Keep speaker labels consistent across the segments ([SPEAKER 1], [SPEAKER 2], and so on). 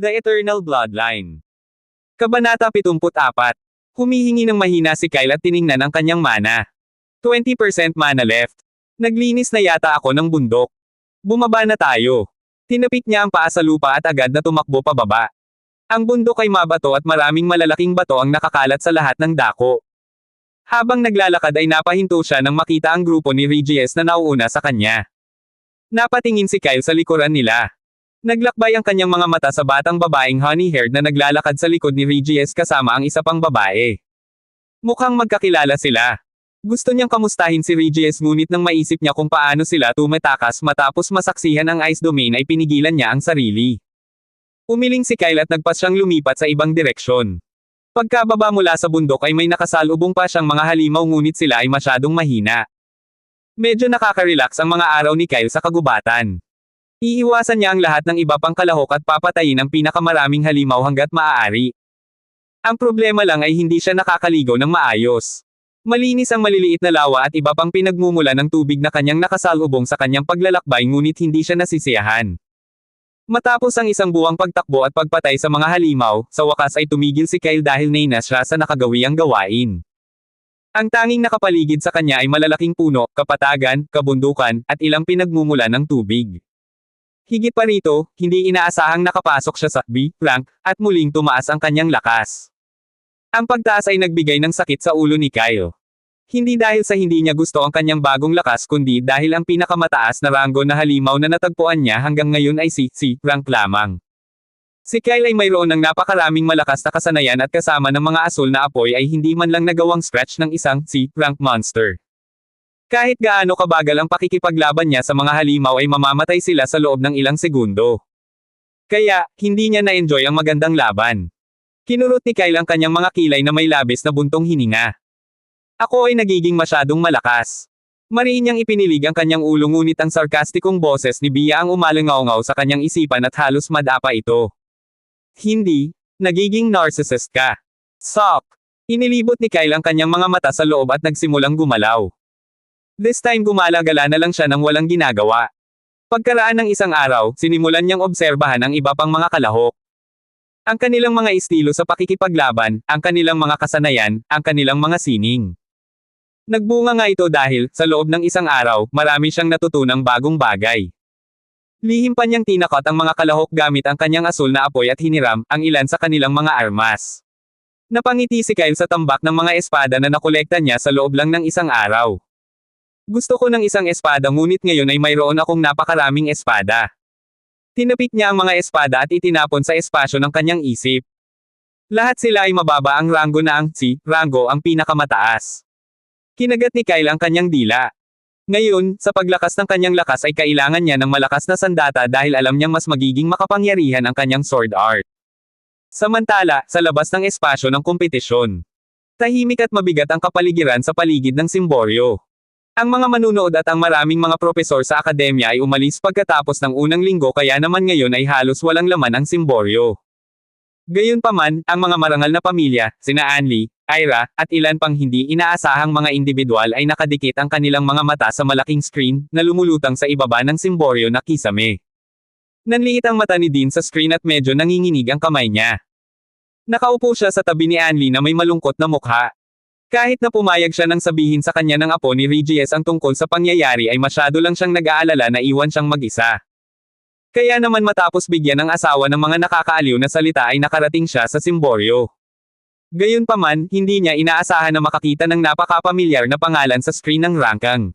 [SPEAKER 1] The Eternal Bloodline. Kabanata 74. Humihingi ng mahina si Kyle at tiningnan ang kanyang mana. 20% mana left. Naglinis na yata ako ng bundok. Bumaba na tayo. Tinapik niya ang paa sa lupa at agad na tumakbo pababa. Ang bundok ay mabato at maraming malalaking bato ang nakakalat sa lahat ng dako. Habang naglalakad ay napahinto siya nang makita ang grupo ni Regis na nauuna sa kanya. Napatingin si Kyle sa likuran nila. Naglakbay ang kanyang mga mata sa batang babaeng honey-haired na naglalakad sa likod ni Regis kasama ang isa pang babae. Mukhang magkakilala sila. Gusto niyang kamustahin si Regis ngunit nang maisip niya kung paano sila tumatakas matapos masaksihan ang ice domain ay pinigilan niya ang sarili. Umiling si Kyle at nagpas siyang lumipat sa ibang direksyon. Pagkababa mula sa bundok ay may nakasalubong pa siyang mga halimaw ngunit sila ay masyadong mahina. Medyo nakaka-relax ang mga araw ni Kyle sa kagubatan. Iiwasan niya ang lahat ng iba pang kalahok at papatayin ang pinakamaraming halimaw hanggat maaari. Ang problema lang ay hindi siya nakakaligo ng maayos. Malinis ang maliliit na lawa at iba pang pinagmumula ng tubig na kanyang nakasalubong sa kanyang paglalakbay ngunit hindi siya nasisiyahan. Matapos ang isang buwang pagtakbo at pagpatay sa mga halimaw, sa wakas ay tumigil si Kyle dahil nainas siya sa nakagawiang gawain. Ang tanging nakapaligid sa kanya ay malalaking puno, kapatagan, kabundukan, at ilang pinagmumula ng tubig. Higit pa rito, hindi inaasahang nakapasok siya sa B-rank, at muling tumaas ang kanyang lakas. Ang pagtaas ay nagbigay ng sakit sa ulo ni Kyle. Hindi dahil sa hindi niya gusto ang kanyang bagong lakas kundi dahil ang pinakamataas na ranggo na halimaw na natagpuan niya hanggang ngayon ay C-rank lamang. Si Kyle ay mayroon ng napakaraming malakas na kasanayan at kasama ng mga asul na apoy ay hindi man lang nagawang stretch ng isang C-rank monster. Kahit gaano kabagal ang pakikipaglaban niya sa mga halimaw ay mamamatay sila sa loob ng ilang segundo. Kaya, hindi niya na-enjoy ang magandang laban. Kinurot ni Kyle ang kanyang mga kilay na may labis na buntong hininga. Ako ay nagiging masyadong malakas. Mariin niyang ipinilig ang kanyang ulo ngunit ang sarkastikong boses ni Bia ang umalingaw-ngaw sa kanyang isipan at halos madapa ito. Hindi, nagiging narcissist ka. Sok! Inilibot ni Kyle ang kanyang mga mata sa loob at nagsimulang gumalaw. This time gumala-gala na lang siya nang walang ginagawa. Pagkaraan ng isang araw, sinimulan niyang obserbahan ang iba pang mga kalahok. Ang kanilang mga estilo sa pakikipaglaban, ang kanilang mga kasanayan, ang kanilang mga sining. Nagbunga nga ito dahil, sa loob ng isang araw, marami siyang natutunang bagong bagay. Lihim pa niyang tinakot ang mga kalahok gamit ang kanyang asul na apoy at hiniram, ang ilan sa kanilang mga armas. Napangiti si Kyle sa tambak ng mga espada na nakolekta niya sa loob lang ng isang araw. Gusto ko ng isang espada ngunit ngayon ay mayroon akong napakaraming espada. Tinapik niya ang mga espada at itinapon sa espasyo ng kanyang isip. Lahat sila ay mababa ang ranggo na ang C-rango ang pinakamataas. Kinagat ni Kyle ang kanyang dila. Ngayon, sa paglakas ng kanyang lakas ay kailangan niya ng malakas na sandata dahil alam niyang mas magiging makapangyarihan ang kanyang sword art. Samantala, sa labas ng espasyo ng kompetisyon. Tahimik at mabigat ang kapaligiran sa paligid ng simboryo. Ang mga manunood at ang maraming mga propesor sa akademya ay umalis pagkatapos ng unang linggo kaya naman ngayon ay halos walang laman ang simboryo. Gayunpaman, ang mga marangal na pamilya, sina Anli, Ira, at ilan pang hindi inaasahang mga individual ay nakadikit ang kanilang mga mata sa malaking screen na lumulutang sa ibaba ng simboryo na kisame. Nanliit ang mata ni Dean sa screen at medyo nanginginig ang kamay niya. Nakaupo siya sa tabi ni Anli na may malungkot na mukha. Kahit na pumayag siya nang sabihin sa kanya ng apo ni Regis ang tungkol sa pangyayari ay masyado lang siyang nag-aalala na iwan siyang mag-isa. Kaya naman matapos bigyan ng asawa ng mga nakakaaliw na salita ay nakarating siya sa simboryo. Gayunpaman, hindi niya inaasahan na makakita ng napakapamilyar na pangalan sa screen ng rangkang.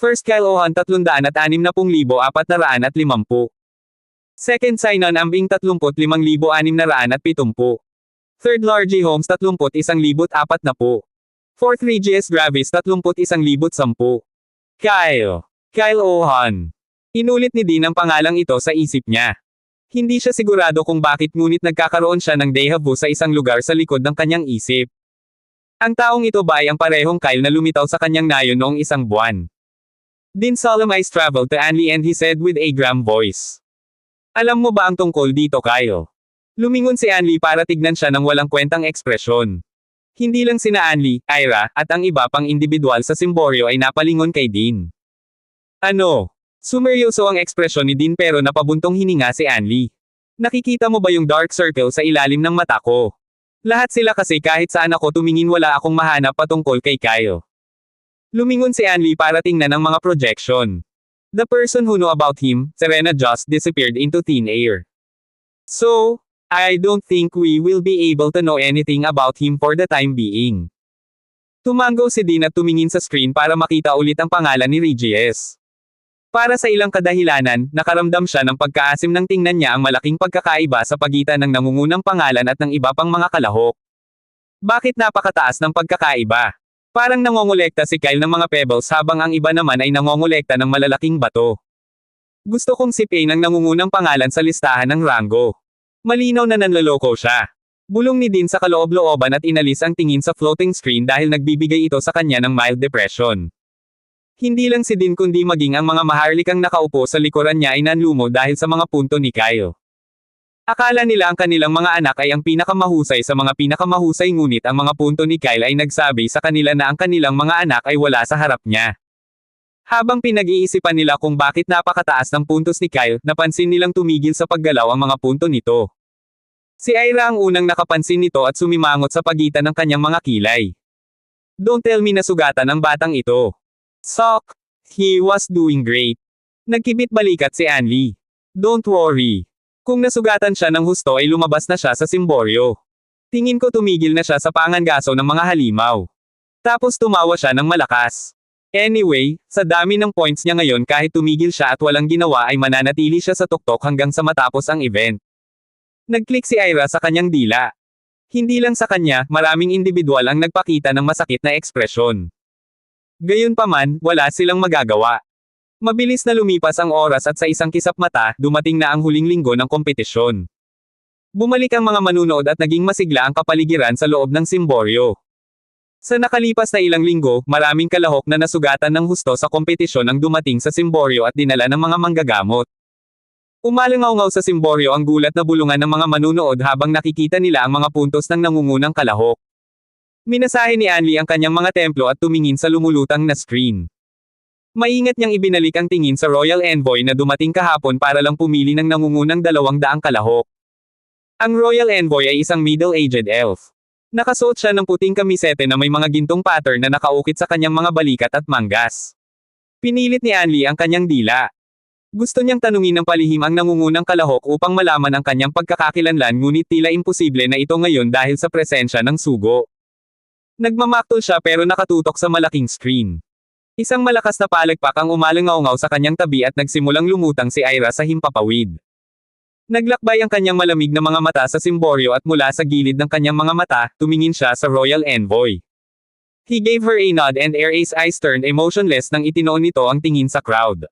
[SPEAKER 1] First Kyle Ohan 360,450. Second Sinon Ambing 35,670. Third Largy Holmes 31,040. Fourth Regis Gravis 31,010. Kyle Ohan. Inulit ni Dean ang pangalang ito sa isip niya. Hindi siya sigurado kung bakit ngunit nagkakaroon siya ng déjà vu sa isang lugar sa likod ng kanyang isip. Ang taong ito ba ay ang parehong Kyle na lumitaw sa kanyang nayon noong isang buwan? Dean solemn eyes traveled to Anli and he said with a grim voice. Alam mo ba ang tungkol dito, Kyle? Lumingon si Anli para tignan siya ng walang kwentang ekspresyon. Hindi lang sina Anli, Ira, at ang iba pang individual sa simboryo ay napalingon kay Dean. Ano? Sumeryoso ang ekspresyon ni Dean pero napabuntong hininga si Anli. Nakikita mo ba yung dark circle sa ilalim ng mata ko? Lahat sila kasi kahit saan ako tumingin wala akong mahanap patungkol kay Kyle. Lumingon si Anli para tingnan ang mga projection. The person who knew about him, Serena, just disappeared into thin air. So, I don't think we will be able to know anything about him for the time being. Tumango si Dean at tumingin sa screen para makita ulit ang pangalan ni Regis. Para sa ilang kadahilanan, nakaramdam siya ng pagkaasim nang tingnan niya ang malaking pagkakaiba sa pagitan ng nangungunang pangalan at ng iba pang mga kalahok. Bakit napakataas ng pagkakaiba? Parang nangongolekta si Kyle ng mga pebbles habang ang iba naman ay nangongolekta ng malalaking bato. Gusto kong sipin ang nangungunang pangalan sa listahan ng Rango. Malinaw na nanloloko siya. Bulong ni Dean sa kaloob-looban at inalis ang tingin sa floating screen dahil nagbibigay ito sa kanya ng mild depression. Hindi lang si Dean kundi maging ang mga maharlikang nakaupo sa likuran niya ay nanlumo dahil sa mga punto ni Kyle. Akala nila ang kanilang mga anak ay ang pinakamahusay sa mga pinakamahusay ngunit ang mga punto ni Kyle ay nagsabi sa kanila na ang kanilang mga anak ay wala sa harap niya. Habang pinag-iisipan nila kung bakit napakataas ng puntos ni Kyle, napansin nilang tumigil sa paggalaw ang mga punto nito. Si Ira ang unang nakapansin nito at sumimangot sa pagitan ng kanyang mga kilay. Don't tell me na sugatan ang batang ito. Sok, he was doing great. Nagkibit balikat si Anli. Don't worry. Kung nasugatan siya ng husto ay lumabas na siya sa simboryo. Tingin ko tumigil na siya sa pangangaso ng mga halimaw. Tapos tumawa siya ng malakas. Anyway, sa dami ng points niya ngayon kahit tumigil siya at walang ginawa ay mananatili siya sa tuktok hanggang sa matapos ang event. Nag-click si Ira sa kanyang dila. Hindi lang sa kanya, maraming individual ang nagpakita ng masakit na ekspresyon. Gayunpaman, wala silang magagawa. Mabilis na lumipas ang oras at sa isang kisap mata, dumating na ang huling linggo ng kompetisyon. Bumalik ang mga manunood at naging masigla ang kapaligiran sa loob ng simboryo. Sa nakalipas na ilang linggo, maraming kalahok na nasugatan ng husto sa kompetisyon ang dumating sa simboryo at dinala ng mga manggagamot. Umalangaw-ngaw sa simboryo ang gulat na bulungan ng mga manunood habang nakikita nila ang mga puntos ng nangungunang kalahok. Minasahe ni Anli ang kanyang mga templo at tumingin sa lumulutang na screen. Maingat niyang ibinalik ang tingin sa Royal Envoy na dumating kahapon para lang pumili ng nangungunang 200 kalahok. Ang Royal Envoy ay isang middle-aged elf. Nakasuot siya ng puting kamisete na may mga gintong pattern na nakaukit sa kanyang mga balikat at manggas. Pinilit ni Anli ang kanyang dila. Gusto niyang tanungin ng palihim ang nangungunang kalahok upang malaman ang kanyang pagkakakilanlan ngunit tila imposible na ito ngayon dahil sa presensya ng sugo. Nagmamaktol siya pero nakatutok sa malaking screen. Isang malakas na palagpak ang umalangaw-ngaw sa kanyang tabi at nagsimulang lumutang si Ira sa himpapawid. Naglakbay ang kanyang malamig na mga mata sa simboryo at mula sa gilid ng kanyang mga mata, tumingin siya sa Royal Envoy. He gave her a nod and Ira's eyes turned emotionless nang itinoon nito ang tingin sa crowd.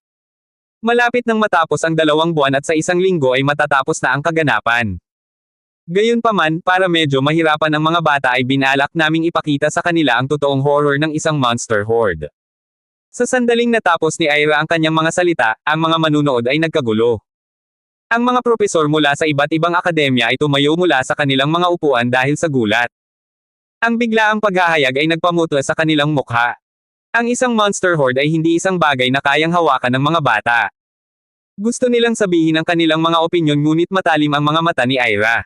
[SPEAKER 1] Malapit nang matapos ang 2 buwan at sa 1 linggo ay matatapos na ang kaganapan. Gayunpaman, para medyo mahirapan ang mga bata ay binalak naming ipakita sa kanila ang totoong horror ng isang monster horde. Sa sandaling natapos ni Ira ang kanyang mga salita, ang mga manunood ay nagkagulo. Ang mga propesor mula sa iba't ibang akademya ay tumayo mula sa kanilang mga upuan dahil sa gulat. Ang biglaang paghahayag ay nagpamutla sa kanilang mukha. Ang isang monster horde ay hindi isang bagay na kayang hawakan ng mga bata. Gusto nilang sabihin ang kanilang mga opinyon ngunit matalim ang mga mata ni Ira.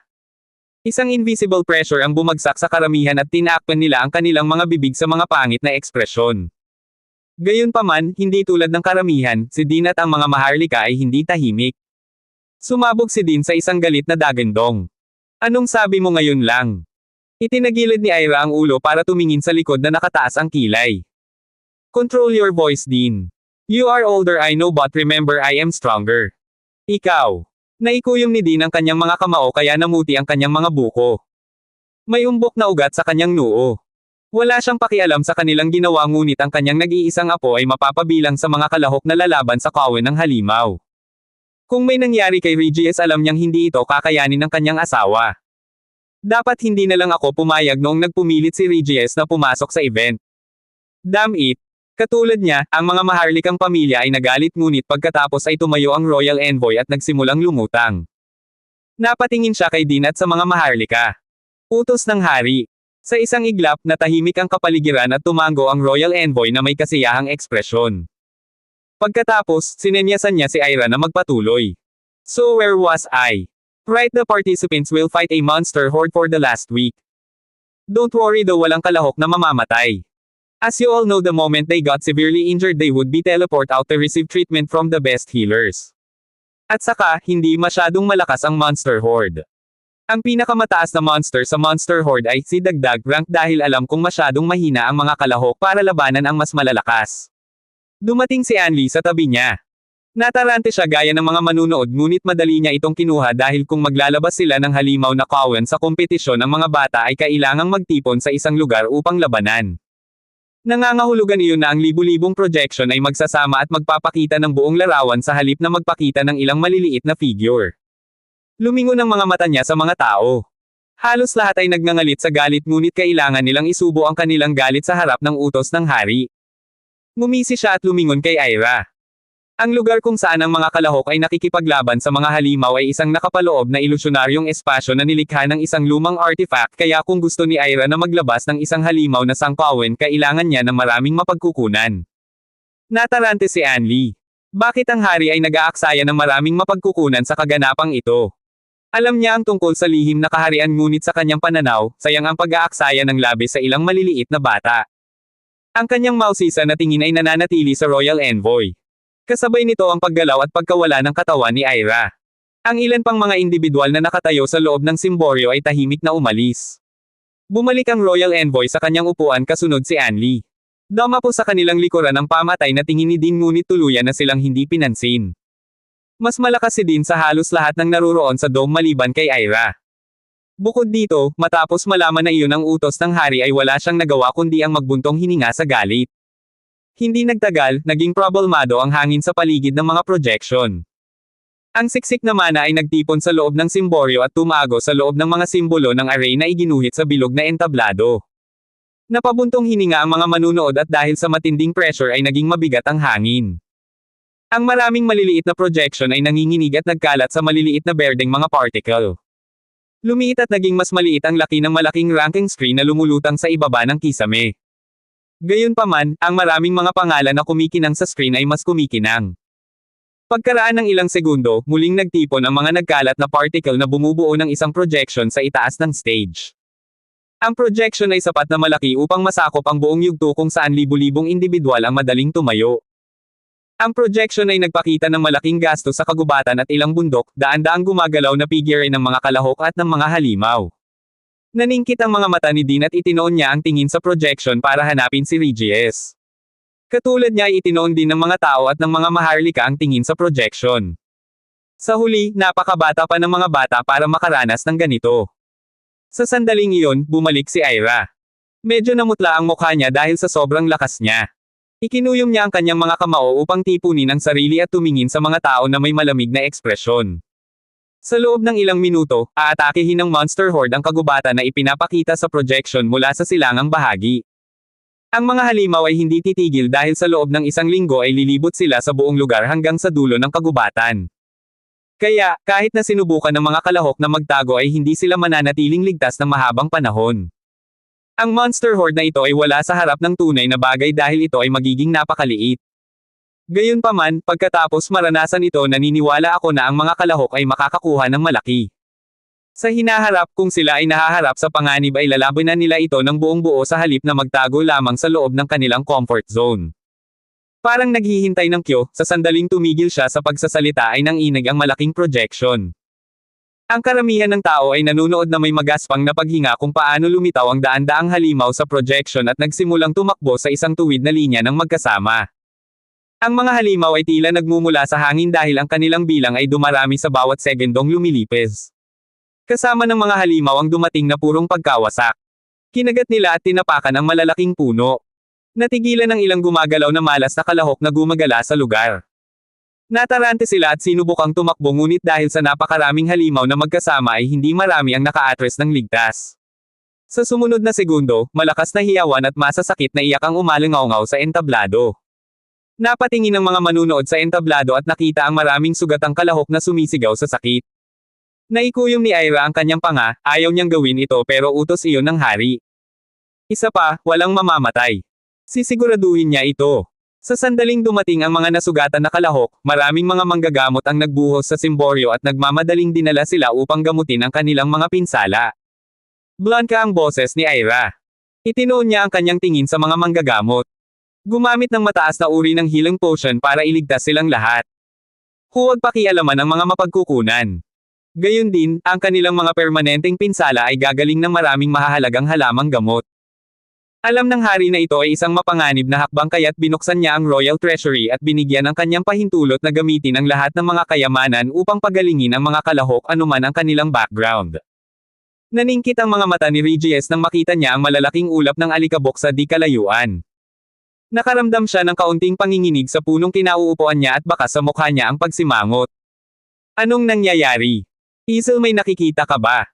[SPEAKER 1] Isang invisible pressure ang bumagsak sa karamihan at tinakpan nila ang kanilang mga bibig sa mga pangit na ekspresyon. Gayunpaman, hindi tulad ng karamihan, si Dean at ang mga maharlika ay hindi tahimik. Sumabog si Dean sa isang galit na dagandong. Anong sabi mo ngayon lang? Itinagilid ni Ira ang ulo para tumingin sa likod na nakataas ang kilay. Control your voice, Dean. You are older I know but remember I am stronger. Ikaw. Naikuyom ni Dean ang kanyang mga kamao kaya namuti ang kanyang mga buko. May umbok na ugat sa kanyang noo. Wala siyang pakialam sa kanilang ginawa ngunit ang kanyang nag-iisang apo ay mapapabilang sa mga kalahok na lalaban sa kawan ng halimaw. Kung may nangyari kay Regis alam niyang hindi ito kakayanin ng kanyang asawa. Dapat hindi na lang ako pumayag noong nagpumilit si Regis na pumasok sa event. Damn it! Katulad niya, ang mga maharlikang pamilya ay nagalit ngunit pagkatapos ay tumayo ang Royal Envoy at nagsimulang lumutang. Napatingin siya kay Dean at sa mga maharlika. Utos ng hari. Sa isang iglap, natahimik ang kapaligiran at tumango ang Royal Envoy na may kasiyahang ekspresyon. Pagkatapos, sinenyasan niya si Ira na magpatuloy. So where was I? Right, the participants will fight a monster horde for the last week. Don't worry though, walang kalahok na mamamatay. As you all know, the moment they got severely injured they would be teleport out to receive treatment from the best healers. At saka, hindi masyadong malakas ang monster horde. Ang pinakamataas na monster sa monster horde ay si Dagdag rank dahil alam kong masyadong mahina ang mga kalahok para labanan ang mas malalakas. Dumating si Anli sa tabi niya. Natarante siya gaya ng mga manunood ngunit madali niya itong kinuha dahil kung maglalabas sila ng halimaw na kawan sa kompetisyon ang mga bata ay kailangang magtipon sa isang lugar upang labanan. Nangangahulugan iyon na ang libu-libong projection ay magsasama at magpapakita ng buong larawan sa halip na magpakita ng ilang maliliit na figure. Lumingon ang mga mata niya sa mga tao. Halos lahat ay nagngangalit sa galit ngunit kailangan nilang isubo ang kanilang galit sa harap ng utos ng hari. Ngumisi siya at lumingon kay Aira. Ang lugar kung saan ang mga kalahok ay nakikipaglaban sa mga halimaw ay isang nakapaloob na ilusyonaryong espasyo na nilikha ng isang lumang artifact kaya kung gusto ni Aira na maglabas ng isang halimaw na sangkawen kailangan niya ng maraming mapagkukunan. Natarante si Anli. Bakit ang hari ay nag-aaksaya ng maraming mapagkukunan sa kaganapang ito? Alam niya ang tungkol sa lihim na kaharian ngunit sa kanyang pananaw, sayang ang pag-aaksaya ng labi sa ilang maliliit na bata. Ang kanyang mausisa na tingin ay nananatili sa Royal Envoy. Kasabay nito ang paggalaw at pagkawala ng katawan ni Aira. Ang ilan pang mga individual na nakatayo sa loob ng simboryo ay tahimik na umalis. Bumalik ang Royal Envoy sa kanyang upuan kasunod si Anli. Dama po sa kanilang likuran ang pamatay na tingin ni Din ngunit tuluyan na silang hindi pinansin. Mas malakas si Din sa halos lahat ng naruroon sa dome maliban kay Aira. Bukod dito, matapos malaman na iyon ang utos ng hari ay wala siyang nagawa kundi ang magbuntong hininga sa galit. Hindi nagtagal, naging problemado ang hangin sa paligid ng mga projection. Ang siksik na mana ay nagtipon sa loob ng simboryo at tumago sa loob ng mga simbolo ng array na iginuhit sa bilog na entablado. Napabuntong hininga ang mga manunood at dahil sa matinding pressure ay naging mabigat ang hangin. Ang maraming maliliit na projection ay nanginginig at nagkalat sa maliliit na berdeng mga particle. Lumiit at naging mas maliit ang laki ng malaking ranking screen na lumulutang sa ibaba ng kisame. Gayunpaman, ang maraming mga pangalan na kumikinang sa screen ay mas kumikinang. Pagkaraan ng ilang segundo, muling nagtipon ang mga nagkalat na particle na bumubuo ng isang projection sa itaas ng stage. Ang projection ay sapat na malaki upang masakop ang buong yugto kung saan libu-libong individual ang madaling tumayo. Ang projection ay nagpakita ng malaking gasto sa kagubatan at ilang bundok, daan-daang gumagalaw na figure ng mga kalahok at ng mga halimaw. Naningkit ang mga mata ni Din at itinoon niya ang tingin sa projection para hanapin si Regis. Katulad niya ay itinoon din ng mga tao at ng mga maharlika ang tingin sa projection. Sa huli, napakabata pa ng mga bata para makaranas ng ganito. Sa sandaling iyon, bumalik si Aira. Medyo namutla ang mukha niya dahil sa sobrang lakas niya. Ikinuyom niya ang kanyang mga kamao upang tipunin ang sarili at tumingin sa mga tao na may malamig na ekspresyon. Sa loob ng ilang minuto, aatakehin ng monster horde ang kagubatan na ipinapakita sa projection mula sa silangang bahagi. Ang mga halimaw ay hindi titigil dahil sa loob ng isang linggo ay lilibot sila sa buong lugar hanggang sa dulo ng kagubatan. Kaya, kahit na sinubukan ng mga kalahok na magtago ay hindi sila mananatiling ligtas ng mahabang panahon. Ang monster horde na ito ay wala sa harap ng tunay na bagay dahil ito ay magiging napakaliit. Gayunpaman, pagkatapos maranasan ito naniniwala ako na ang mga kalahok ay makakakuha ng malaki. Sa hinaharap kung sila ay nahaharap sa panganib ay lalabanan nila ito ng buong buo sa halip na magtago lamang sa loob ng kanilang comfort zone. Parang naghihintay ng cue, sa sandaling tumigil siya sa pagsasalita ay nanginig ang malaking projection. Ang karamihan ng tao ay nanunood na may magaspang na paghinga kung paano lumitaw ang daan-daang halimaw sa projection at nagsimulang tumakbo sa isang tuwid na linya ng magkasama. Ang mga halimaw ay tila nagmumula sa hangin dahil ang kanilang bilang ay dumarami sa bawat segundong lumilipez. Kasama ng mga halimaw ang dumating na purong pagkawasak. Kinagat nila at tinapakan ang malalaking puno. Natigilan ng ilang gumagalaw na malas na kalahok na gumagala sa lugar. Natarante sila at sinubukang tumakbo ngunit dahil sa napakaraming halimaw na magkasama ay hindi marami ang naka-atres ng ligtas. Sa sumunod na segundo, malakas na hiyawan at masasakit na iyak ang umalingaw sa entablado. Napatingin ang mga manunood sa entablado at nakita ang maraming sugatang kalahok na sumisigaw sa sakit. Naikuyom ni Aira ang kanyang panga, ayaw niyang gawin ito pero utos iyon ng hari. Isa pa, walang mamamatay. Sisiguraduhin niya ito. Sa sandaling dumating ang mga nasugatan na kalahok, maraming mga manggagamot ang nagbuhos sa simboryo at nagmamadaling dinala sila upang gamutin ang kanilang mga pinsala. Blanca ang boses ni Ira. Itinoon niya ang kanyang tingin sa mga manggagamot. Gumamit ng mataas na uri ng healing potion para iligtas silang lahat. Huwag pakialaman ang mga mapagkukunan. Gayon din, ang kanilang mga permanenteng pinsala ay gagaling ng maraming mahahalagang halamang gamot. Alam ng hari na ito ay isang mapanganib na hakbang kaya't binuksan niya ang Royal Treasury at binigyan ng kanyang pahintulot na gamitin ang lahat ng mga kayamanan upang pagalingin ang mga kalahok anuman ang kanilang background. Naningkit ang mga mata ni Regis nang makita niya ang malalaking ulap ng alikabok sa di kalayuan. Nakaramdam siya ng kaunting panginginig sa punong kinauupuan niya at baka sa mukha niya ang pagsimangot. Anong nangyayari? Isel, may nakikita ka ba?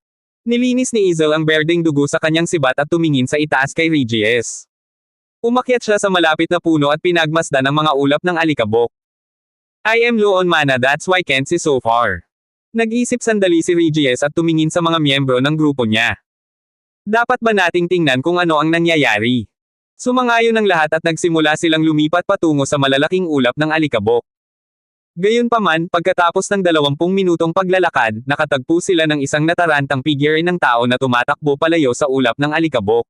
[SPEAKER 1] Nilinis ni Isel ang berdeng dugo sa kanyang sibat at tumingin sa itaas kay Regis. Umakyat siya sa malapit na puno at pinagmasdan ang mga ulap ng alikabok. I am low on mana, that's why can't see so far. Nag-isip sandali si Regis at tumingin sa mga miyembro ng grupo niya. Dapat ba nating tingnan kung ano ang nangyayari? Sumangayon ang lahat at nagsimula silang lumipat patungo sa malalaking ulap ng alikabok. Gayunpaman, pagkatapos ng 20 minutong paglalakad, nakatagpo sila ng isang natarantang figure ng tao na tumatakbo palayo sa ulap ng alikabok.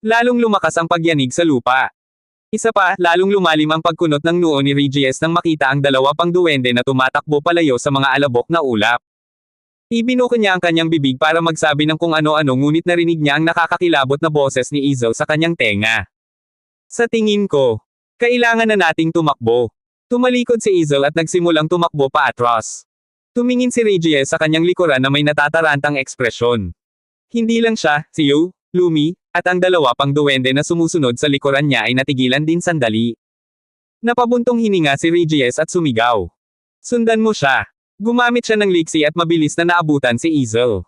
[SPEAKER 1] Lalong lumakas ang pagyanig sa lupa. Isa pa, lalong lumalim ang pagkunot ng noo ni Regis nang makita ang 2 pang duwende na tumatakbo palayo sa mga alabok na ulap. Ibinuko niya ang kanyang bibig para magsabi ng kung ano-ano, ngunit narinig niya ang nakakakilabot na boses ni Isel sa kanyang tenga. Sa tingin ko, kailangan na nating tumakbo. Tumalikod si Isel at nagsimulang tumakbo paatras. Tumingin si Regis sa kanyang likuran na may natatarantang ekspresyon. Hindi lang siya, si Yu, Lumi, at ang 2 pang duwende na sumusunod sa likuran niya ay natigilan din sandali. Napabuntong hininga si Regis at sumigaw. Sundan mo siya. Gumamit siya ng liksi at mabilis na naabutan si Isel.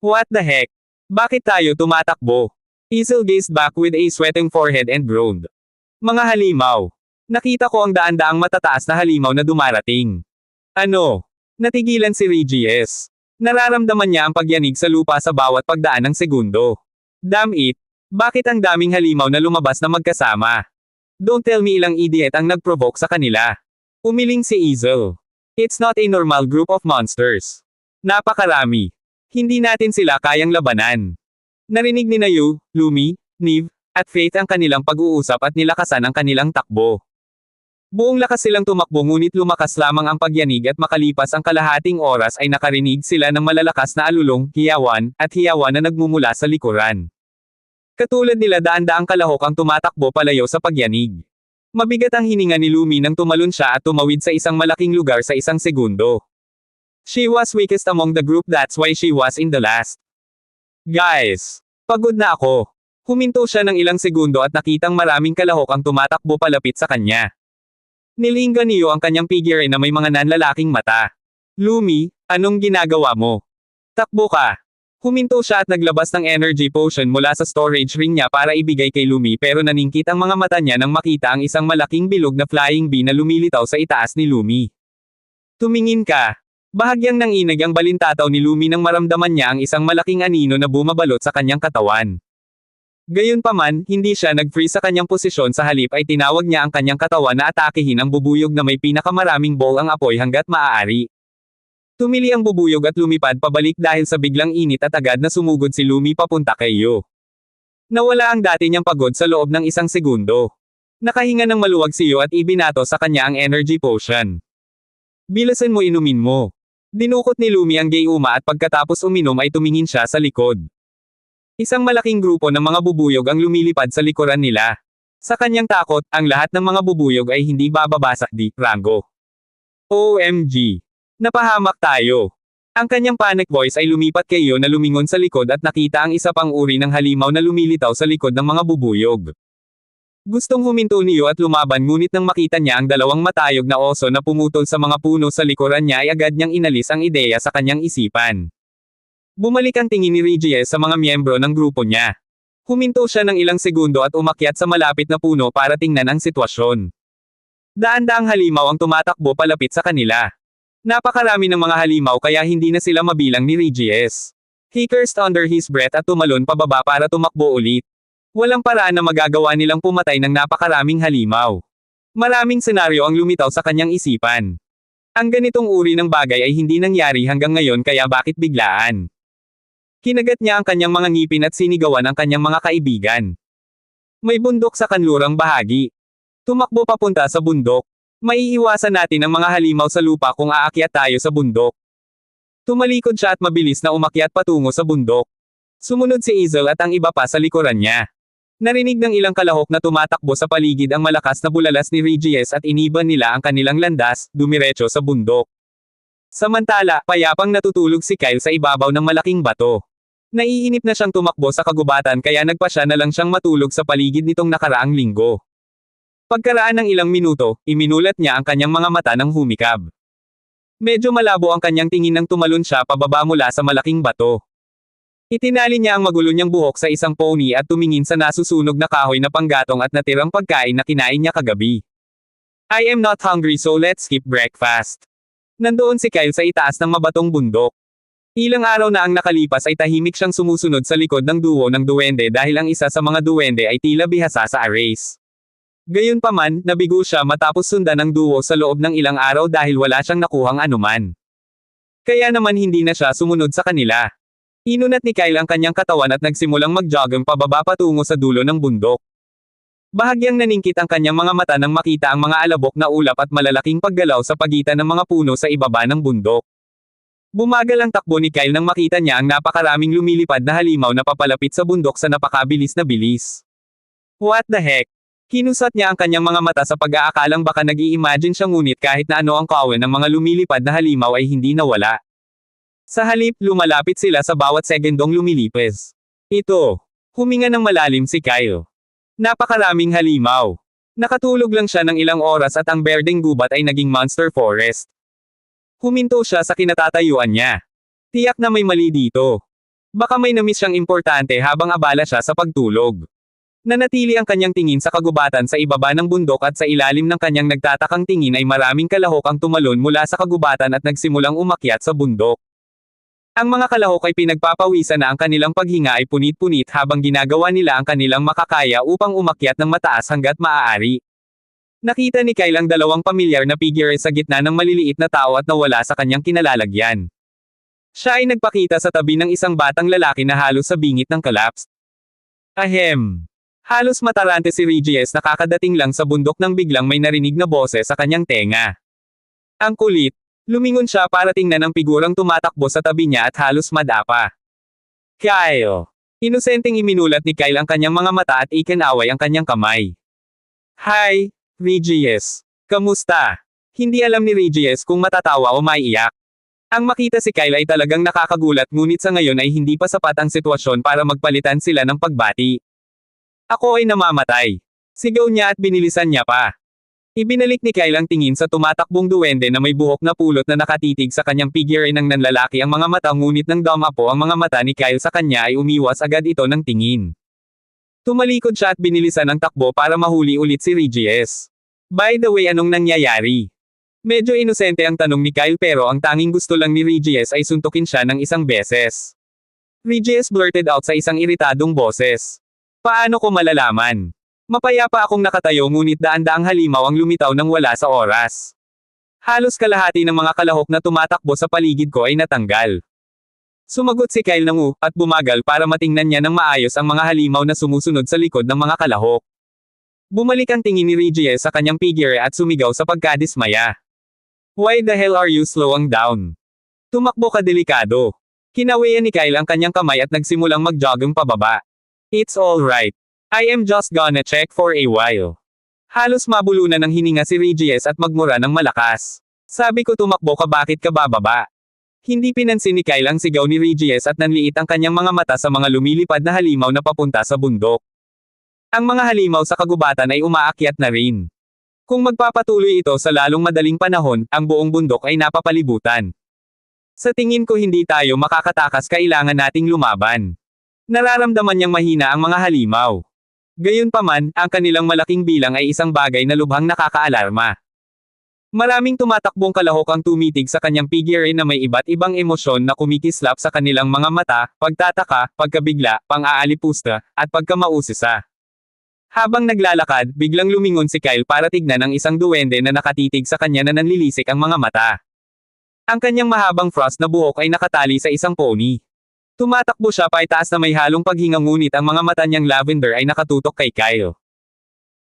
[SPEAKER 1] What the heck? Bakit tayo tumatakbo? Isel gazed back with a sweating forehead and groaned. Mga halimaw. Nakita ko ang daan-daang matataas na halimaw na dumarating. Ano? Natigilan si Regis. Nararamdaman niya ang pagyanig sa lupa sa bawat pagdaan ng segundo. Damn it! Bakit ang daming halimaw na lumabas na magkasama? Don't tell me ilang idiot ang nag-provoke sa kanila. Umiling si Isel. It's not a normal group of monsters. Napakarami. Hindi natin sila kayang labanan. Narinig ni Yu, Lumi, Niv, at Faith ang kanilang pag-uusap at nilakasan ang kanilang takbo. Buong lakas silang tumakbo ngunit lumakas lamang ang pagyanig at makalipas ang kalahating oras ay nakarinig sila ng malalakas na alulong, hiyawan, at hiyawan na nagmumula sa likuran. Katulad nila daan-daang kalahok ang tumatakbo palayo sa pagyanig. Mabigat ang hininga ni Lumi nang tumalon siya at tumawid sa isang malaking lugar sa isang segundo. She was weakest among the group, that's why she was in the last. Guys! Pagod na ako. Huminto siya ng ilang segundo at nakitang maraming kalahok ang tumatakbo palapit sa kanya. Nilinggan niyo ang kanyang figure na may mga nanlalaking mata. Lumi, anong ginagawa mo? Takbo ka. Huminto siya at naglabas ng energy potion mula sa storage ring niya para ibigay kay Lumi, pero naningkit ang mga mata niya nang makita ang isang malaking bilog na flying bee na lumilitaw sa itaas ni Lumi. Tumingin ka. Bahagyang nanginig ang balintataw ni Lumi nang maramdaman niya ang isang malaking anino na bumabalot sa kanyang katawan. Gayunpaman, hindi siya nag-freeze sa kanyang posisyon, sa halip ay tinawag niya ang kanyang katawan na atakehin ang bubuyog na may pinakamaraming ball ang apoy hanggat maaari. Tumili ang bubuyog at lumipad pabalik dahil sa biglang init at agad na sumugod si Lumi papunta kay Yu. Nawala ang dati niyang pagod sa loob ng isang segundo. Nakahinga ng maluwag si Yu at ibinato sa kanya ang energy potion. Bilasan mo, inumin mo. Dinukot ni Lumi ang gayuma at pagkatapos uminom ay tumingin siya sa likod. Isang malaking grupo ng mga bubuyog ang lumilipad sa likuran nila. Sa kanyang takot, ang lahat ng mga bubuyog ay hindi bababasa di rango. OMG! Napahamak tayo! Ang kanyang panic voice ay lumipat kay Yu na lumingon sa likod at nakita ang isa pang uri ng halimaw na lumilitaw sa likod ng mga bubuyog. Gustong huminto ni Yu at lumaban, ngunit nang makita niya ang 2 matayog na oso na pumutol sa mga puno sa likuran niya ay agad niyang inalis ang ideya sa kanyang isipan. Bumalik ang tingin ni Regis sa mga miyembro ng grupo niya. Huminto siya ng ilang segundo at umakyat sa malapit na puno para tingnan ang sitwasyon. Daan-daang halimaw ang tumatakbo palapit sa kanila. Napakarami ng mga halimaw kaya hindi na sila mabilang ni Regis. He cursed under his breath at tumalon pababa para tumakbo ulit. Walang paraan na magagawa nilang pumatay ng napakaraming halimaw. Maraming senaryo ang lumitaw sa kanyang isipan. Ang ganitong uri ng bagay ay hindi nangyari hanggang ngayon kaya bakit biglaan? Kinagat niya ang kanyang mga ngipin at sinigawan ang kanyang mga kaibigan. May bundok sa kanlurang bahagi. Tumakbo papunta sa bundok. Maiiwasan natin ang mga halimaw sa lupa kung aakyat tayo sa bundok. Tumalikod siya at mabilis na umakyat patungo sa bundok. Sumunod si Hazel at ang iba pa sa likuran niya. Narinig ng ilang kalahok na tumatakbo sa paligid ang malakas na bulalas ni Regis at iniban nila ang kanilang landas, dumiretso sa bundok. Samantala, payapang natutulog si Kyle sa ibabaw ng malaking bato. Naiinip na siyang tumakbo sa kagubatan kaya nagpasya na lang siyang matulog sa paligid nitong nakaraang linggo. Pagkaraan ng ilang minuto, iminulat niya ang kanyang mga mata ng humikab. Medyo malabo ang kanyang tingin nang tumalon siya pababa mula sa malaking bato. Itinali niya ang magulo niyang buhok sa isang pony at tumingin sa nasusunog na kahoy na panggatong at natirang pagkain na kinain niya kagabi. I am not hungry so let's skip breakfast. Nandoon si Kyle sa itaas ng mabatong bundok. Ilang araw na ang nakalipas ay tahimik siyang sumusunod sa likod ng duo ng duwende dahil ang isa sa mga duwende ay tila bihasa sa arrays. Gayunpaman, nabigo siya matapos sundan ng duo sa loob ng ilang araw dahil wala siyang nakuhang anuman. Kaya naman hindi na siya sumunod sa kanila. Inunat ni Kyle ang kanyang katawan at nagsimulang mag-jogging pababa patungo sa dulo ng bundok. Bahagyang naningkit ang kanyang mga mata nang makita ang mga alabok na ulap at malalaking paggalaw sa pagitan ng mga puno sa ibaba ng bundok. Bumagal ang takbo ni Kyle nang makita niya ang napakaraming lumilipad na halimaw na papalapit sa bundok sa napakabilis na bilis. What the heck? Kinusat niya ang kanyang mga mata sa pag-aakalang baka nag-i-imagine siya ngunit kahit na ano ang kawan ng mga lumilipad na halimaw ay hindi nawala. Sa halip, lumalapit sila sa bawat segundong lumilipes. Ito. Huminga ng malalim si Kyle. Napakaraming halimaw. Nakatulog lang siya ng ilang oras at ang berdeng gubat ay naging monster forest. Huminto siya sa kinatatayuan niya. Tiyak na may mali dito. Baka may namiss siyang importante habang abala siya sa pagtulog. Nanatili ang kanyang tingin sa kagubatan sa ibaba ng bundok at sa ilalim ng kanyang nagtatakang tingin ay maraming kalahok ang tumalon mula sa kagubatan at nagsimulang umakyat sa bundok. Ang mga kalahok ay pinagpapawisan na ang kanilang paghinga ay punit-punit habang ginagawa nila ang kanilang makakaya upang umakyat ng mataas hanggat maaari. Nakita ni Kyle ang dalawang pamilyar na figure sa gitna ng maliliit na tao at nawala sa kanyang kinalalagyan. Siya ay nagpakita sa tabi ng isang batang lalaki na halos sa bingit ng collapse. Ahem. Halos matarante si Regis na kakadating lang sa bundok nang biglang may narinig na boses sa kanyang tenga. Ang kulit. Lumingon siya para tingnan ang figurang tumatakbo sa tabi niya at halos madapa. Kyle. Inosenteng iminulat ni Kyle ang kanyang mga mata at ikinaway ang kanyang kamay. Hi, Regis. Kamusta? Hindi alam ni Regis kung matatawa o maiiyak. Ang makita si Kyle ay talagang nakakagulat ngunit sa ngayon ay hindi pa sapat ang sitwasyon para magpalitan sila ng pagbati. Ako ay namamatay. Sigaw niya at binilisan niya pa. Ibinalik ni Kyle ang tingin sa tumatakbong duwende na may buhok na pulot na nakatitig sa kanyang figure ng nanlalaki ang mga mata ngunit nang damapo ang mga mata ni Kyle sa kanya ay umiwas agad ito ng tingin. Tumalikod siya at binilisan ang takbo para mahuli ulit si Regis. By the way, anong nangyayari? Medyo inosente ang tanong ni Kyle pero ang tanging gusto lang ni Regis ay suntukin siya ng isang beses. Regis blurted out sa isang iritadong boses. Paano ko malalaman? Mapayapa akong nakatayo ngunit daan-daang halimaw ang lumitaw nang wala sa oras. Halos kalahati ng mga kalahok na tumatakbo sa paligid ko ay natanggal. Sumagot si Kyle ng at bumagal para matingnan niya ng maayos ang mga halimaw na sumusunod sa likod ng mga kalahok. Bumalik ang tingin ni Regis sa kanyang figure at sumigaw sa pagkadismaya. Why the hell are you slowing down? Tumakbo ka delikado. Kinawian ni Kyle ang kanyang kamay at nagsimulang mag-jogging pababa. It's alright. I am just gonna check for a while. Halos mabulunan ng hininga si Regis at magmura ng malakas. Sabi ko tumakbo ka bakit ka bababa? Hindi pinansin ni Kyle ang sigaw ni Regis at nanliit ang kanyang mga mata sa mga lumilipad na halimaw na papunta sa bundok. Ang mga halimaw sa kagubatan ay umaakyat na rin. Kung magpapatuloy ito sa lalong madaling panahon, ang buong bundok ay napapalibutan. Sa tingin ko hindi tayo makakatakas, kailangan nating lumaban. Nararamdaman niyang mahina ang mga halimaw. Gayunpaman, ang kanilang malaking bilang ay isang bagay na lubhang nakakaalarma. Maraming tumatakbong kalahok ang tumitig sa kanyang figure na may iba't ibang emosyon na kumikislap sa kanilang mga mata, pagtataka, pagkabigla, pang-aalipusta, at pagkamausisa. Habang naglalakad, biglang lumingon si Kyle para tignan ang isang duwende na nakatitig sa kanya na nanlilisik ang mga mata. Ang kanyang mahabang frost na buhok ay nakatali sa isang pony. Tumatakbo siya paitaas na may halong paghinga ngunit ang mga mata niyang lavender ay nakatutok kay Kyle.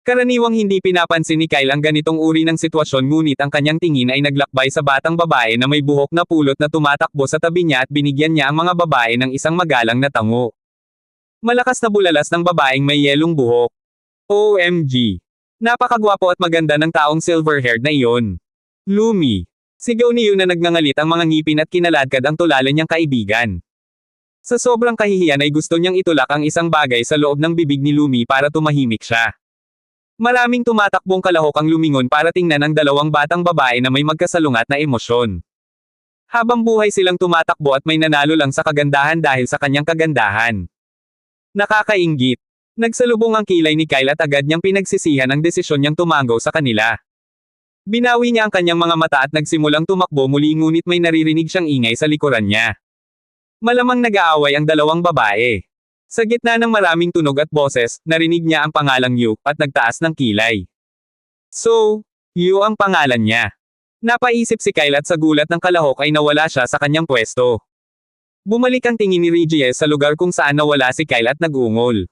[SPEAKER 1] Karaniwang hindi pinapansin ni Kyle ang ganitong uri ng sitwasyon ngunit ang kanyang tingin ay naglakbay sa batang babae na may buhok na pulot na tumatakbo sa tabi niya at binigyan niya ang mga babae ng isang magalang na tango. Malakas na bulalas ng babaeng may yelong buhok. OMG! Napakagwapo at maganda ng taong silver-haired na iyon. Lumi! Sigaw niyo na nagngangalit ang mga ngipin at kinaladkad ang tulala niyang kaibigan. Sa sobrang kahihiyan ay gusto niyang itulak ang isang bagay sa loob ng bibig ni Lumi para tumahimik siya. Maraming tumatakbong kalahok ang lumingon para tingnan ang dalawang batang babae na may magkasalungat na emosyon. Habang buhay silang tumatakbo at may nanalo lang sa kagandahan dahil sa kanyang kagandahan. Nakakainggit. Nagsalubong ang kilay ni Kyle at agad niyang pinagsisihan ang desisyon niyang tumanggaw sa kanila. Binawi niya ang kanyang mga mata at nagsimulang tumakbo muli ngunit may naririnig siyang ingay sa likuran niya. Malamang nag-aaway ang dalawang babae. Sa gitna ng maraming tunog at boses, narinig niya ang pangalang Yu, at nagtaas ng kilay. So, Yu ang pangalan niya. Napaisip si Kyle at sa gulat ng kalahok ay nawala siya sa kanyang pwesto. Bumalik ang tingin ni Regis sa lugar kung saan nawala si Kyle at nag-ungol.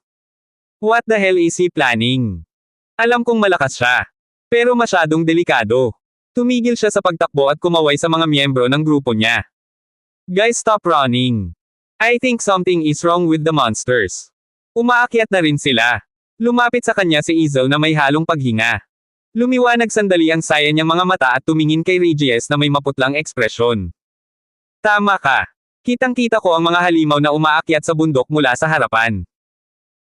[SPEAKER 1] What the hell is he planning? Alam kong malakas siya. Pero masyadong delikado. Tumigil siya sa pagtakbo at kumaway sa mga miyembro ng grupo niya. Guys, stop running. I think something is wrong with the monsters. Umaakyat na rin sila. Lumapit sa kanya si Izel na may halong paghinga. Lumiwanag sandali ang saya niyang mga mata at tumingin kay Regis na may maputlang ekspresyon. Tama ka. Kitang-kita ko ang mga halimaw na umaakyat sa bundok mula sa harapan.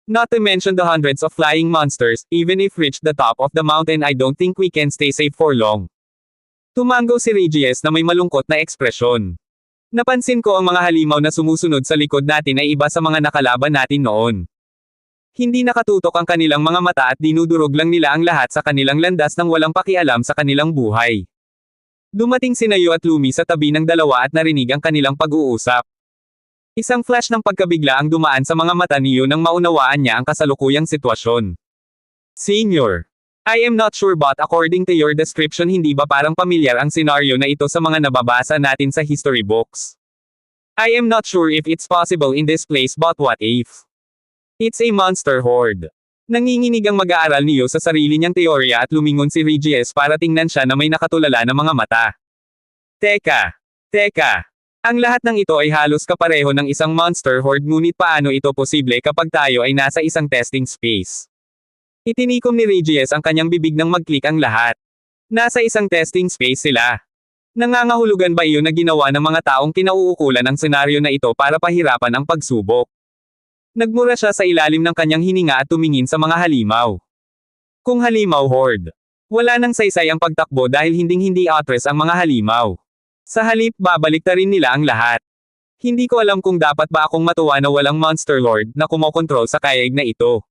[SPEAKER 1] Not to mention the hundreds of flying monsters, even if reach the top of the mountain I don't think we can stay safe for long. Tumanggaw si Regis na may malungkot na ekspresyon. Napansin ko ang mga halimaw na sumusunod sa likod natin ay iba sa mga nakalaban natin noon. Hindi nakatutok ang kanilang mga mata at dinudurog lang nila ang lahat sa kanilang landas nang walang pakialam sa kanilang buhay. Dumating si Nayo at Lumi sa tabi ng dalawa at narinig ang kanilang pag-uusap. Isang flash ng pagkabigla ang dumaan sa mga mata niyo nang maunawaan niya ang kasalukuyang sitwasyon. Senior, I am not sure but according to your description hindi ba parang pamilyar ang senaryo na ito sa mga nababasa natin sa history books? I am not sure if it's possible in this place but what if? It's a monster horde. Nanginginig ang mag-aaral niyo sa sarili niyang teorya at lumingon si Regis para tingnan siya na may nakatulala na mga mata. Teka. Ang lahat ng ito ay halos kapareho ng isang monster horde ngunit paano ito posible kapag tayo ay nasa isang testing space? Itinikom ni Regis ang kanyang bibig nang mag-click ang lahat. Nasa isang testing space sila. Nangangahulugan ba iyon na ginawa ng mga taong kinauukulan ang senaryo na ito para pahirapan ang pagsubok? Nagmura siya sa ilalim ng kanyang hininga at tumingin sa mga halimaw. Kung halimaw horde. Wala nang saysay ang pagtakbo dahil hinding-hindi atras ang mga halimaw. Sa halip, babaliktarin nila ang lahat. Hindi ko alam kung dapat ba akong matuwa na walang monster lord na kumokontrol sa kayag na ito.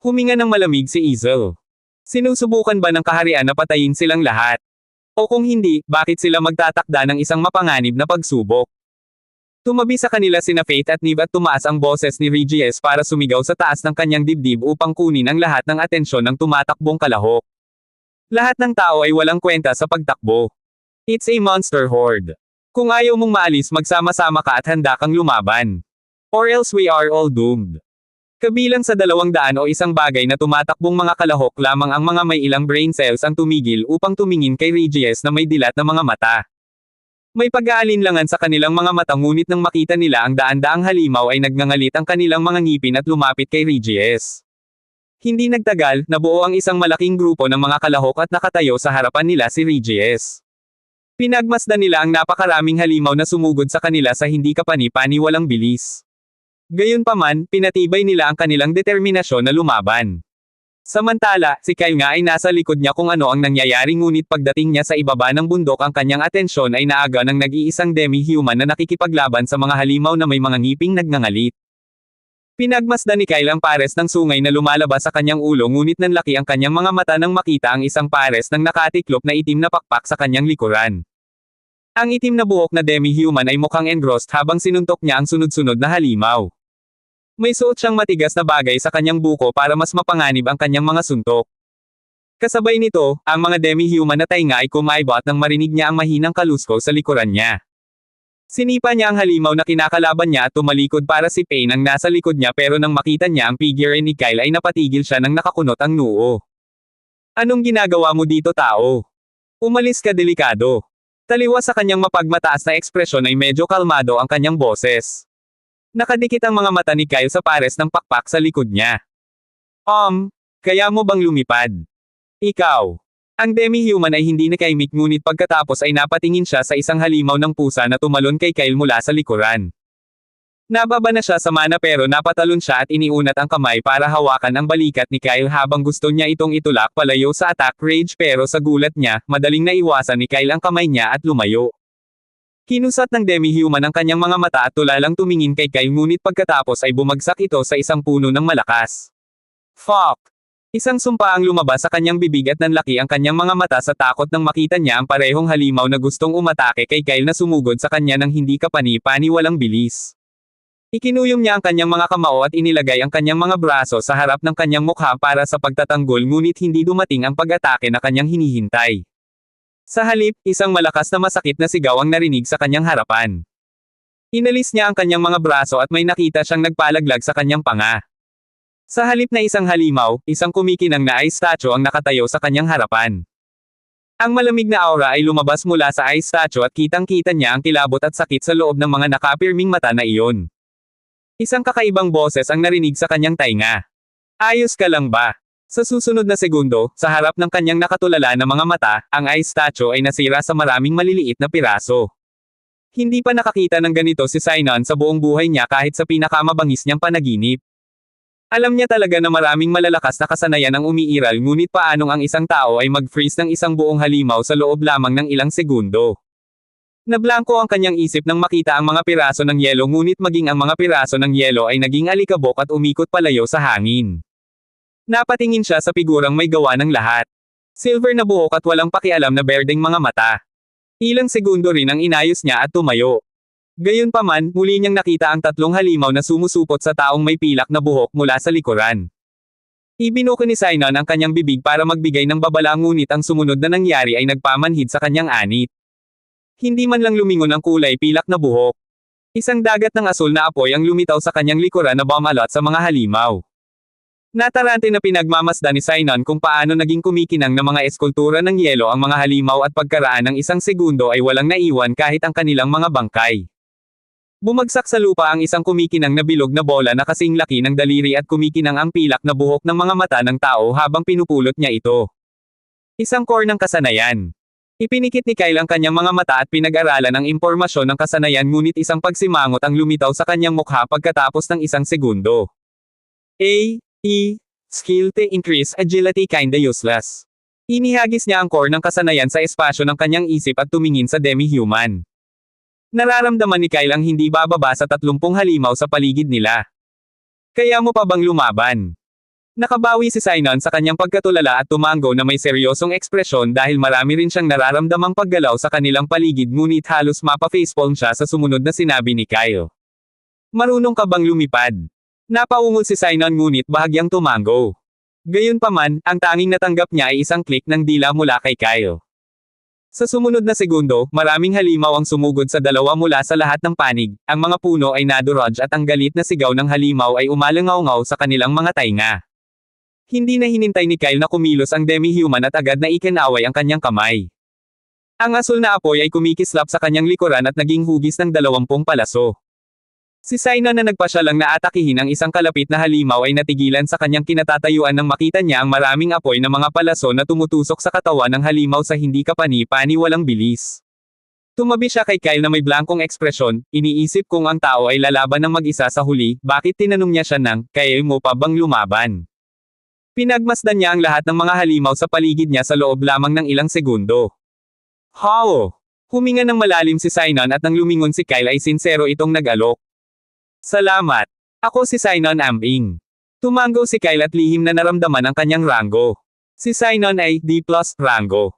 [SPEAKER 1] Huminga ng malamig si Izel. Sinusubukan ba ng kaharian na patayin silang lahat? O kung hindi, bakit sila magtatakda ng isang mapanganib na pagsubok? Tumabi sa kanila sina Faith at Niv at tumaas ang boses ni Regis para sumigaw sa taas ng kanyang dibdib upang kunin ang lahat ng atensyon ng tumatakbong kalahok. Lahat ng tao ay walang kwenta sa pagtakbo. It's a monster horde. Kung ayaw mong maalis magsama-sama ka at handa kang lumaban. Or else we are all doomed. Kabilang sa 200 o isang bagay na tumatakbong mga kalahok lamang ang mga may ilang brain cells ang tumigil upang tumingin kay Regis na may dilat na mga mata. May pag-aalinlangan sa kanilang mga mata ngunit nang makita nila ang daan-daang halimaw ay nagngangalit ang kanilang mga ngipin at lumapit kay Regis. Hindi nagtagal, nabuo ang isang malaking grupo ng mga kalahok at nakatayo sa harapan nila si Regis. Pinagmasdan nila ang napakaraming halimaw na sumugod sa kanila sa hindi kapani-pani walang bilis. Gayunpaman, pinatibay nila ang kanilang determinasyon na lumaban. Samantala, si Kyle nga ay nasa likod niya kung ano ang nangyayari ngunit pagdating niya sa ibaba ng bundok ang kanyang atensyon ay naaga ng nag-iisang demi-human na nakikipaglaban sa mga halimaw na may mga ngiping nagngangalit. Pinagmasdan ni Kyle ang pares ng sungay na lumalabas sa kanyang ulo ngunit nanlaki ang kanyang mga mata nang makita ang isang pares ng nakatiklop na itim na pakpak sa kanyang likuran. Ang itim na buhok na demi-human ay mukhang engrossed habang sinuntok niya ang sunod-sunod na halimaw. May suot siyang matigas na bagay sa kanyang buko para mas mapanganib ang kanyang mga suntok. Kasabay nito, ang mga demi-human na tainga ay kumaibot nang marinig niya ang mahinang kalusko sa likuran niya. Sinipa niya ang halimaw na kinakalaban niya at tumalikod para sipin ang nasa likod niya pero nang makita niya ang figure ni Kyle ay napatigil siya nang nakakunot ang noo. Anong ginagawa mo dito tao? Umalis ka delikado. Taliwas sa kanyang mapagmataas na ekspresyon ay medyo kalmado ang kanyang boses. Nakadikit ang mga mata ni Kyle sa pares ng pakpak sa likod niya. Kaya mo bang lumipad? Ikaw. Ang demi-human ay hindi nakaimik ngunit pagkatapos ay napatingin siya sa isang halimaw ng pusa na tumalon kay Kyle mula sa likuran. Nababa na siya sa mana pero napatalon siya at iniunat ang kamay para hawakan ang balikat ni Kyle habang gusto niya itong itulak palayo sa attack rage pero sa gulat niya, madaling naiwasan ni Kyle ang kamay niya at lumayo. Kinusat ng demi-human ang kanyang mga mata at tulalang tumingin kay Kyle ngunit pagkatapos ay bumagsak ito sa isang puno ng malakas. Fuck! Isang sumpa ang lumabas sa kanyang bibig at nanlaki ang kanyang mga mata sa takot nang makita niya ang parehong halimaw na gustong umatake kay Kyle na sumugod sa kanya ng hindi kapani-pani walang bilis. Ikinuyom niya ang kanyang mga kamao at inilagay ang kanyang mga braso sa harap ng kanyang mukha para sa pagtatanggol ngunit hindi dumating ang pag-atake na kanyang hinihintay. Sa halip, isang malakas na masakit na sigaw ang narinig sa kanyang harapan. Inalis niya ang kanyang mga braso at may nakita siyang nagpalaglag sa kanyang panga. Sa halip na isang halimaw, isang kumikinang na ice statue ang nakatayo sa kanyang harapan. Ang malamig na aura ay lumabas mula sa ice statue at kitang-kita niya ang kilabot at sakit sa loob ng mga nakapirming mata na iyon. Isang kakaibang boses ang narinig sa kanyang tainga. Ayos ka lang ba? Sa susunod na segundo, sa harap ng kanyang nakatulala na mga mata, ang ice statue ay nasira sa maraming maliliit na piraso. Hindi pa nakakita ng ganito si Sinon sa buong buhay niya kahit sa pinakamabangis niyang panaginip. Alam niya talaga na maraming malalakas na kasanayan ang umiiral ngunit paanong ang isang tao ay mag-freeze ng isang buong halimaw sa loob lamang ng ilang segundo. Nablangko ang kanyang isip nang makita ang mga piraso ng yelo ngunit maging ang mga piraso ng yelo ay naging alikabok at umikot palayo sa hangin. Napatingin siya sa figurang may gawa ng lahat. Silver na buhok at walang pakialam na berdeng mga mata. Ilang segundo rin ang inayos niya at tumayo. Gayunpaman, muli niyang nakita ang tatlong halimaw na sumusupot sa taong may pilak na buhok mula sa likuran. Ibinuko ni Sinon ang kanyang bibig para magbigay ng babala ngunit ang sumunod na nangyari ay nagpamanhid sa kanyang anit. Hindi man lang lumingon ang kulay pilak na buhok. Isang dagat ng asul na apoy ang lumitaw sa kanyang likuran na bumalot sa mga halimaw. Natarante na pinagmamasdan ni Sinon kung paano naging kumikinang na mga eskultura ng yelo ang mga halimaw at pagkaraan ng isang segundo ay walang naiwan kahit ang kanilang mga bangkay. Bumagsak sa lupa ang isang kumikinang na bilog na bola na kasing laki ng daliri at kumikinang ang pilak na buhok ng mga mata ng tao habang pinupulot niya ito. Isang core ng kasanayan. Ipinikit ni Kyle ang kanyang mga mata at pinag-aralan ang impormasyon ng kasanayan ngunit isang pagsimangot ang lumitaw sa kanyang mukha pagkatapos ng isang segundo. Skill to increase agility kinda useless. Inihagis niya ang core ng kasanayan sa espasyo ng kanyang isip at tumingin sa demi-human. Nararamdaman ni Kyle ang hindi bababa sa 30 halimaw sa paligid nila. Kaya mo pa bang lumaban? Nakabawi si Sinon sa kanyang pagkatulala at tumango na may seryosong ekspresyon dahil marami rin siyang nararamdamang paggalaw sa kanilang paligid ngunit halos mapa-facepalm siya sa sumunod na sinabi ni Kyle. Marunong ka bang lumipad? Napaungol si Sinon ngunit bahagyang tumango. Gayunpaman, ang tanging natanggap niya ay isang click ng dila mula kay Kyle. Sa sumunod na segundo, maraming halimaw ang sumugod sa dalawa mula sa lahat ng panig, ang mga puno ay nadurog at ang galit na sigaw ng halimaw ay umalangaw-ngaw sa kanilang mga tainga. Hindi na hinintay ni Kyle na kumilos ang demi-human at agad na ikinaway ang kanyang kamay. Ang asul na apoy ay kumikislap sa kanyang likuran at naging hugis ng 20 palaso. Si Sinon na nagpasya lang na atakihin ang isang kalapit na halimaw ay natigilan sa kanyang kinatatayuan nang makita niya ang maraming apoy na mga palaso na tumutusok sa katawan ng halimaw sa hindi kapani-pani walang bilis. Tumabi siya kay Kyle na may blankong ekspresyon, iniisip kung ang tao ay lalaban ng mag-isa sa huli, bakit tinanong niya siya ng, kaya mo pa bang lumaban? Pinagmasdan niya ang lahat ng mga halimaw sa paligid niya sa loob lamang ng ilang segundo. How? Huminga ng malalim si Sinon at nang lumingon si Kyle ay sinsero itong nag-alok. Salamat. Ako si Sinon Ambing. Tumango si Kyle at lihim na naramdaman ang kanyang rango. Si Sinon ay D+ rango.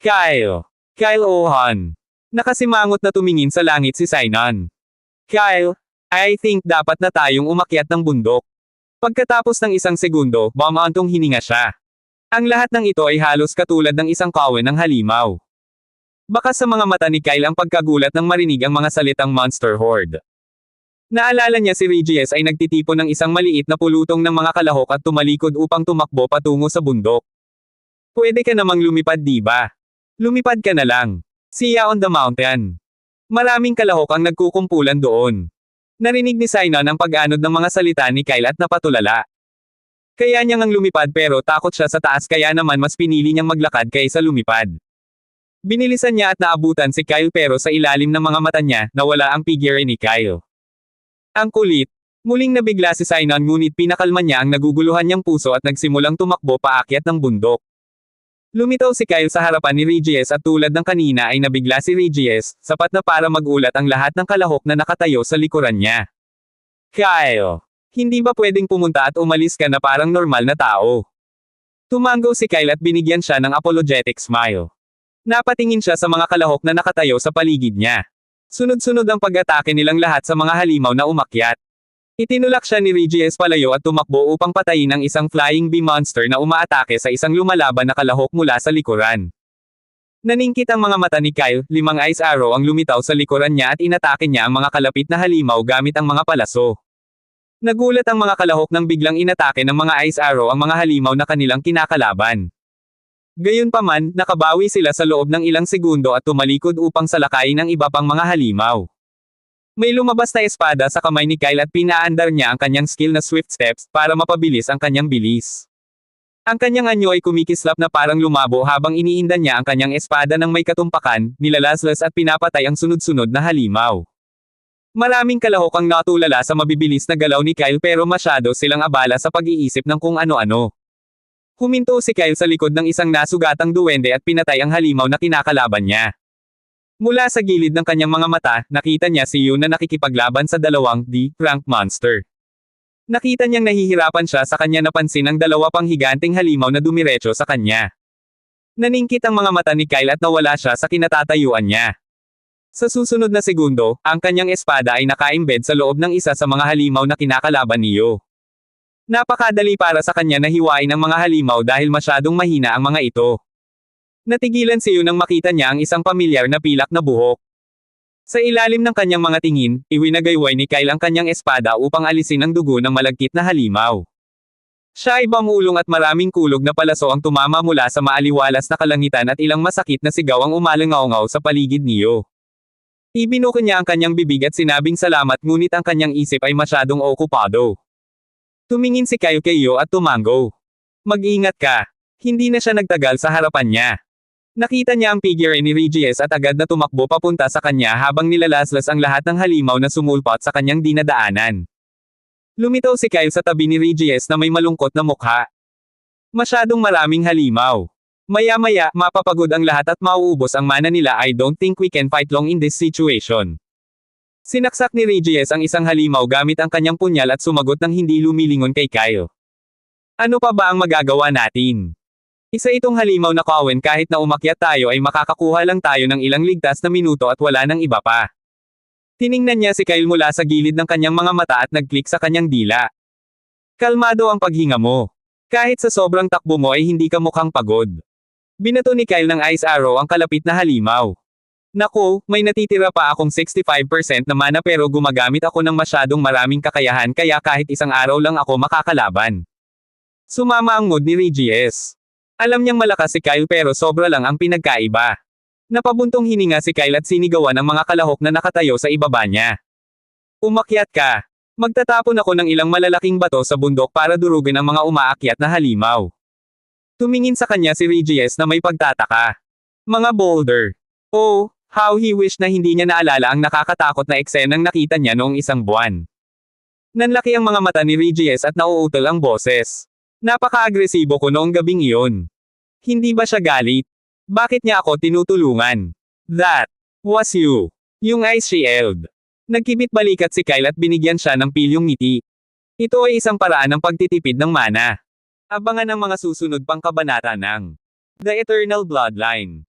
[SPEAKER 1] Kyle. Kyle Ohan. Nakasimangot na tumingin sa langit si Sinon. Kyle, I think dapat na tayong umakyat ng bundok. Pagkatapos ng isang segundo, bumantong hininga siya. Ang lahat ng ito ay halos katulad ng isang kawan ng halimaw. Baka sa mga mata ni Kyle ang pagkagulat nang marinig ang mga salitang monster horde. Naalala niya si Regis ay nagtitipon ng isang maliit na pulutong ng mga kalahok at tumalikod upang tumakbo patungo sa bundok. Pwede ka namang lumipad, diba? Lumipad ka na lang. Siya on the mountain. Maraming kalahok ang nagkukumpulan doon. Narinig ni Sinon ang pag-anod ng mga salita ni Kyle at napatulala. Kaya niya ngang lumipad pero takot siya sa taas kaya naman mas pinili niyang maglakad kaysa lumipad. Binilisan niya at naabutan si Kyle pero sa ilalim ng mga mata niya, nawala ang figure ni Kyle. Ang kulit. Muling nabigla si Sinon ngunit pinakalma niya ang naguguluhan niyang puso at nagsimulang tumakbo paakyat ng bundok. Lumitaw si Kyle sa harapan ni Regis at tulad ng kanina ay nabigla si Regis, sapat na para magulat ang lahat ng kalahok na nakatayo sa likuran niya. Kyle! Hindi ba pwedeng pumunta at umalis ka na parang normal na tao? Tumango si Kyle at binigyan siya ng apologetic smile. Napatingin siya sa mga kalahok na nakatayo sa paligid niya. Sunod-sunod ang pag-atake nilang lahat sa mga halimaw na umakyat. Itinulak siya ni Regis palayo at tumakbo upang patayin ang isang flying bee monster na umaatake sa isang lumalaban na kalahok mula sa likuran. Naningkit ang mga mata ni Kyle, 5 ice arrow ang lumitaw sa likuran niya at inatake niya ang mga kalapit na halimaw gamit ang mga palaso. Nagulat ang mga kalahok nang biglang inatake ng mga ice arrow ang mga halimaw na kanilang kinakalaban. Gayunpaman, nakabawi sila sa loob ng ilang segundo at tumalikod upang salakayin ang iba pang mga halimaw. May lumabas na espada sa kamay ni Kyle at pinaandar niya ang kanyang skill na swift steps para mapabilis ang kanyang bilis. Ang kanyang anyo ay kumikislap na parang lumabo habang iniindan niya ang kanyang espada ng may katumpakan, nilalaslas at pinapatay ang sunod-sunod na halimaw. Maraming kalahok ang natulala sa mabibilis na galaw ni Kyle pero masyado silang abala sa pag-iisip ng kung ano-ano. Huminto si Kyle sa likod ng isang nasugatang duwende at pinatay ang halimaw na kinakalaban niya. Mula sa gilid ng kanyang mga mata, nakita niya si Yun na nakikipaglaban sa dalawang D-rank monster. Nakita niyang nahihirapan siya sa kanya napansin ang dalawa pang higanteng halimaw na dumiretso sa kanya. Naningkit ang mga mata ni Kyle at nawala siya sa kinatatayuan niya. Sa susunod na segundo, ang kanyang espada ay naka-embed sa loob ng isa sa mga halimaw na kinakalaban ni Yu. Napakadali para sa kanya na hiwain ang mga halimaw dahil masyadong mahina ang mga ito. Natigilan si Yu nang makita niya ang isang pamilyar na pilak na buhok. Sa ilalim ng kanyang mga tingin, iwinagayway ni Kyle ang kanyang espada upang alisin ang dugo ng malagkit na halimaw. Siya ay bamulong at maraming kulog na palaso ang tumama mula sa maaliwalas na kalangitan at ilang masakit na sigaw ang umalangaw-ngaw sa paligid ni Yu. Ibinuko niya ang kanyang bibig at sinabing salamat ngunit ang kanyang isip ay masyadong okupado. Tumingin si Kyle kay Yu at tumango. Mag-ingat ka. Hindi na siya nagtagal sa harapan niya. Nakita niya ang figure ni Regis at agad na tumakbo papunta sa kanya habang nilalaslas ang lahat ng halimaw na sumulpot sa kanyang dinadaanan. Lumitaw si Kyle sa tabi ni Regis na may malungkot na mukha. Masyadong maraming halimaw. Maya-maya, mapapagod ang lahat at mauubos ang mana nila. I don't think we can fight long in this situation. Sinaksak ni Regis ang isang halimaw gamit ang kanyang punyal at sumagot ng hindi lumilingon kay Kyle. Ano pa ba ang magagawa natin? Isa itong halimaw na kawen kahit na umakyat tayo ay makakakuha lang tayo ng ilang ligtas na minuto at wala nang iba pa. Tiningnan niya si Kyle mula sa gilid ng kanyang mga mata at nag-click sa kanyang dila. Kalmado ang paghinga mo. Kahit sa sobrang takbo mo ay hindi ka mukhang pagod. Binato ni Kyle ng ice arrow ang kalapit na halimaw. Naku, may natitira pa akong 65% na mana pero gumagamit ako ng masyadong maraming kakayahan kaya kahit isang araw lang ako makakalaban. Sumama ang mood ni Regis. Alam niyang malakas si Kyle pero sobra lang ang pinagkaiba. Napabuntong hininga si Kyle at sinigawan ang mga kalahok na nakatayo sa ibaba niya. Umakyat ka. Magtatapon ako ng ilang malalaking bato sa bundok para durugin ang mga umaakyat na halimaw. Tumingin sa kanya si Regis na may pagtataka. Mga boulder. Oh, how he wished na hindi niya naalala ang nakakatakot na eksenang nakita niya noong isang buwan. Nanlaki ang mga mata ni Regis at nauutol ang boses. Napaka-agresibo ko noong gabing iyon. Hindi ba siya galit? Bakit niya ako tinutulungan? That was you. Yung ice shield. Nagkibit balikat si Kyle at binigyan siya ng pilyong ngiti. Ito ay isang paraan ng pagtitipid ng mana. Abangan ang mga susunod pang kabanata ng The Eternal Bloodline.